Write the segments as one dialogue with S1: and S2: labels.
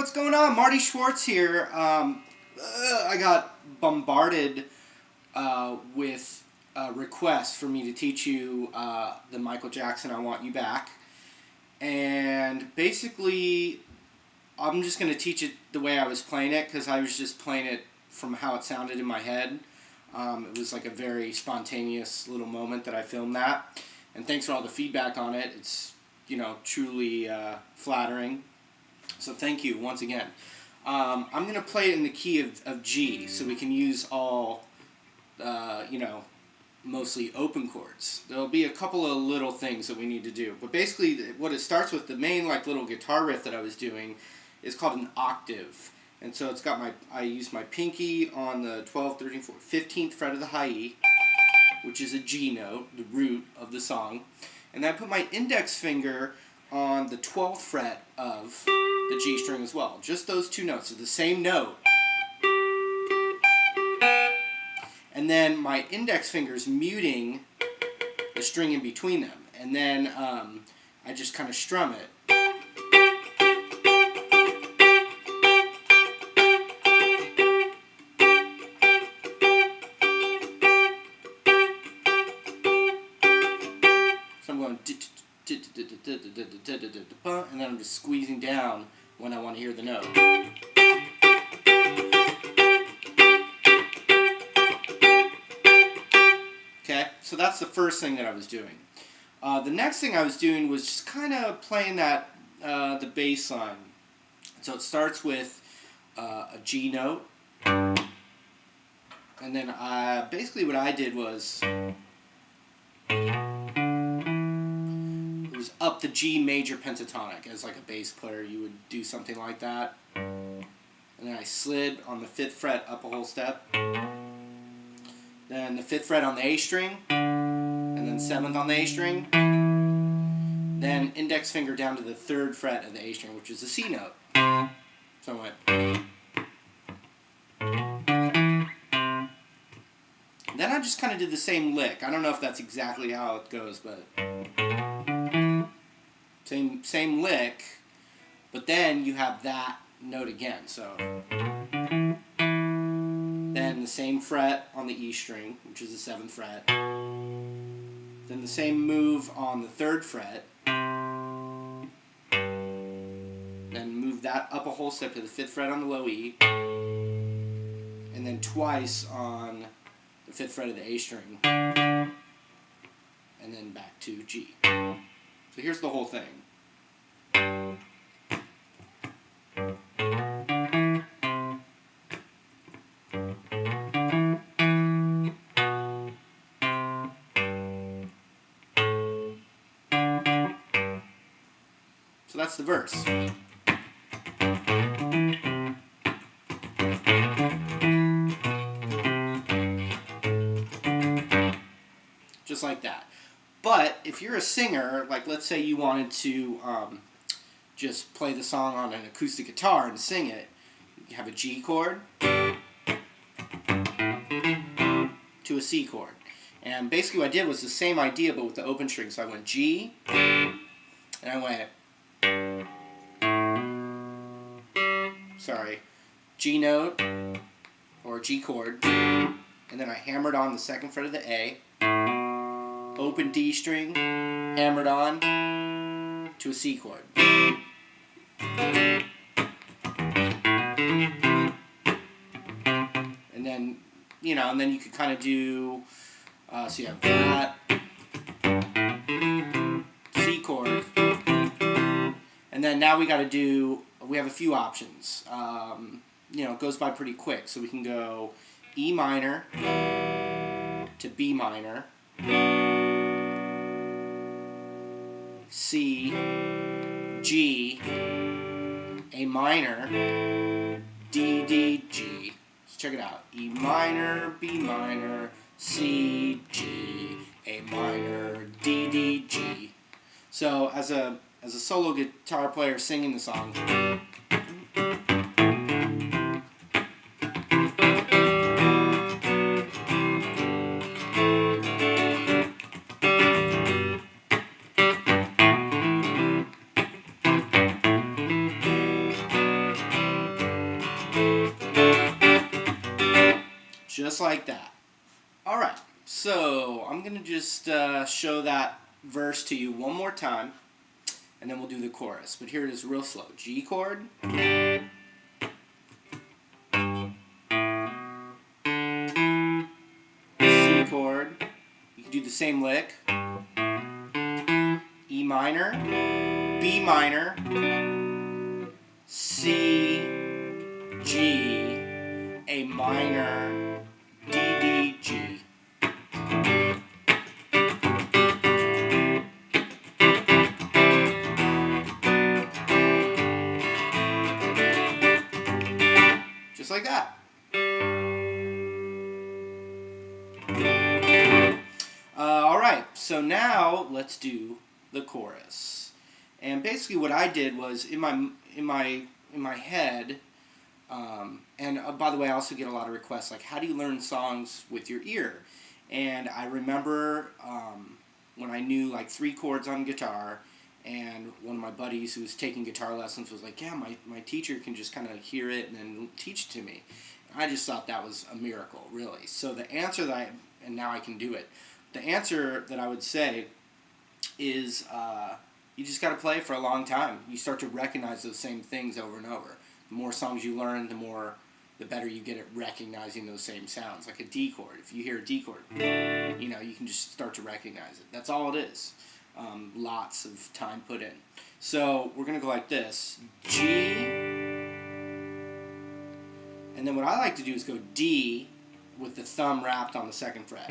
S1: what's going on? Marty Schwartz here. I got bombarded with requests for me to teach you the Michael Jackson I Want You Back. And basically, I'm just going to teach it the way I was playing it, because I was just playing it from how it sounded in my head. It was like a very spontaneous little moment that I filmed that. And thanks for all the feedback on it. It's, truly flattering. So thank you once again. I'm going to play it in the key of G, so we can use all, mostly open chords. There'll be a couple of little things that we need to do. But basically, what it starts with, the main little guitar riff that I was doing, is called an octave. And so it's got I use my pinky on the 12th, 13th, 14th, 15th fret of the high E, which is a G note, the root of the song. And then I put my index finger on the 12th fret of the G string as well. Just those two notes, so the same note. And then my index finger is muting the string in between them. And then I just kind of strum it. So I'm going, and then I'm just squeezing down when I want to hear the note. Okay, so that's the first thing that I was doing. The next thing I was doing was just kind of playing that, the bass line. So it starts with a G note, and then basically what I did was up the G major pentatonic. As like a bass player, you would do something like that. And then I slid on the 5th fret up a whole step. Then the 5th fret on the A string, and then 7th on the A string. Then index finger down to the 3rd fret of the A string, which is the C note. So I went. Then I just kind of did the same lick. I don't know if that's exactly how it goes, but same lick, but then you have that note again. So then the same fret on the E string, which is the 7th fret. Then the same move on the 3rd fret. Then move that up a whole step to the 5th fret on the low E. And then twice on the 5th fret of the A string. And then back to G. So here's the whole thing. So that's the verse. Just like that. But if you're a singer, like let's say you wanted to just play the song on an acoustic guitar and sing it, you have a G chord to a C chord. And basically what I did was the same idea but with the open string. So I went G, and I went, G note, or G chord, and then I hammered on the 2nd fret of the A, open D string, hammered on to a C chord. And then, and then you could kind of do, so you have that, C chord, and then now we have a few options. It goes by pretty quick, so we can go E minor to B minor, C, G, A minor, D, D, G. So check it out. E minor, B minor, C, G, A minor, D, D, G. So as a solo guitar player singing the song, Just like that. All right, so I'm going to just show that verse to you one more time, and then we'll do the chorus. But here it is real slow. G chord. C chord. You can do the same lick. E minor. B minor. C, G, A minor, D, D, G. Just like that. Alright, so now let's do the chorus. And basically what I did was in my head, and by the way, I also get a lot of requests like, how do you learn songs with your ear? And I remember when I knew like 3 chords on guitar, and one of my buddies who was taking guitar lessons was like, yeah, my teacher can just kind of hear it and then teach it to me. And I just thought that was a miracle, really. So the answer and now I can do it, the answer that I would say is you just got to play for a long time. You start to recognize those same things over and over. The more songs you learn, the better you get at recognizing those same sounds. Like a D chord. If you hear a D chord, you can just start to recognize it. That's all it is. Lots of time put in. So we're going to go like this. G. And then what I like to do is go D with the thumb wrapped on the 2nd fret.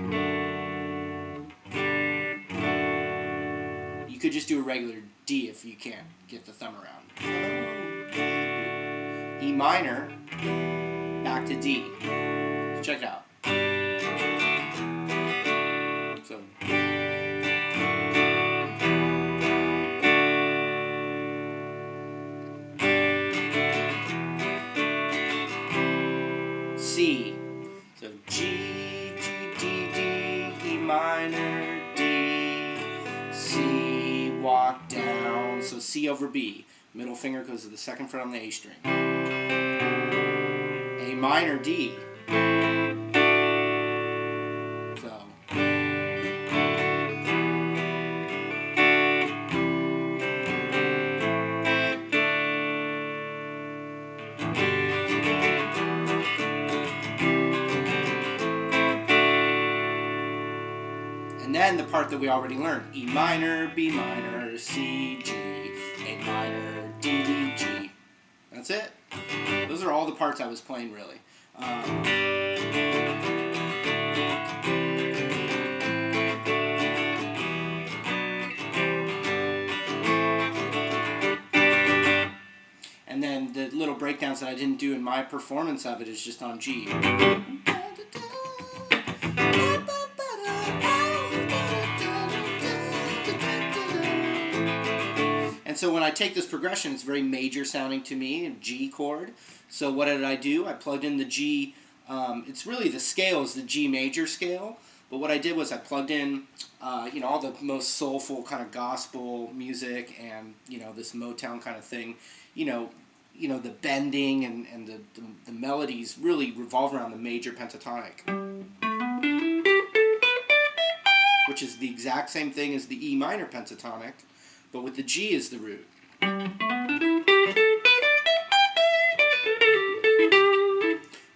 S1: You could just do a regular D if you can't get the thumb around. E minor, back to D. So check it out. So. C. So G, G, D, D, E minor, D, C, walk down. So C over B. Middle finger goes to the 2nd fret on the A string. A minor, D. So. And then the part that we already learned. E minor, B minor, C, G, A minor, D, D, G. That's it. Those are all the parts I was playing, really. And then the little breakdowns that I didn't do in my performance of it is just on G. And so when I take this progression, it's very major sounding to me, a G chord. So what did I do? I plugged in the G. It's really the scale is the G major scale. But what I did was I plugged in, all the most soulful kind of gospel music and, this Motown kind of thing. The bending and the melodies really revolve around the major pentatonic, which is the exact same thing as the E minor pentatonic, but with the G as the root.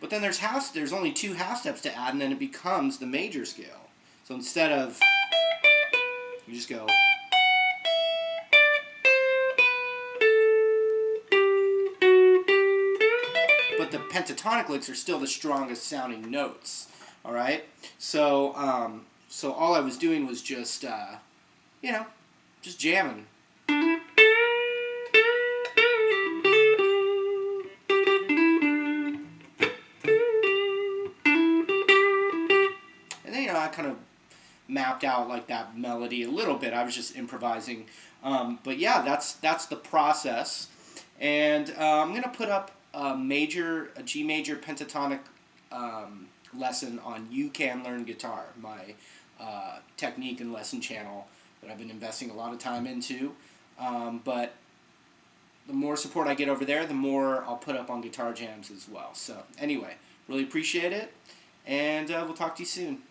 S1: But then there's only 2 half steps to add, and then it becomes the major scale. So instead of, you just go. But the pentatonic licks are still the strongest sounding notes. All right. So all I was doing was just just jamming. And then I kind of mapped out like that melody a little bit. I was just improvising. But yeah, that's the process. And I'm gonna put up a G major pentatonic lesson on You Can Learn Guitar, my technique and lesson channel that I've been investing a lot of time into. But the more support I get over there, the more I'll put up on Guitar Jams as well. So anyway, really appreciate it. And we'll talk to you soon.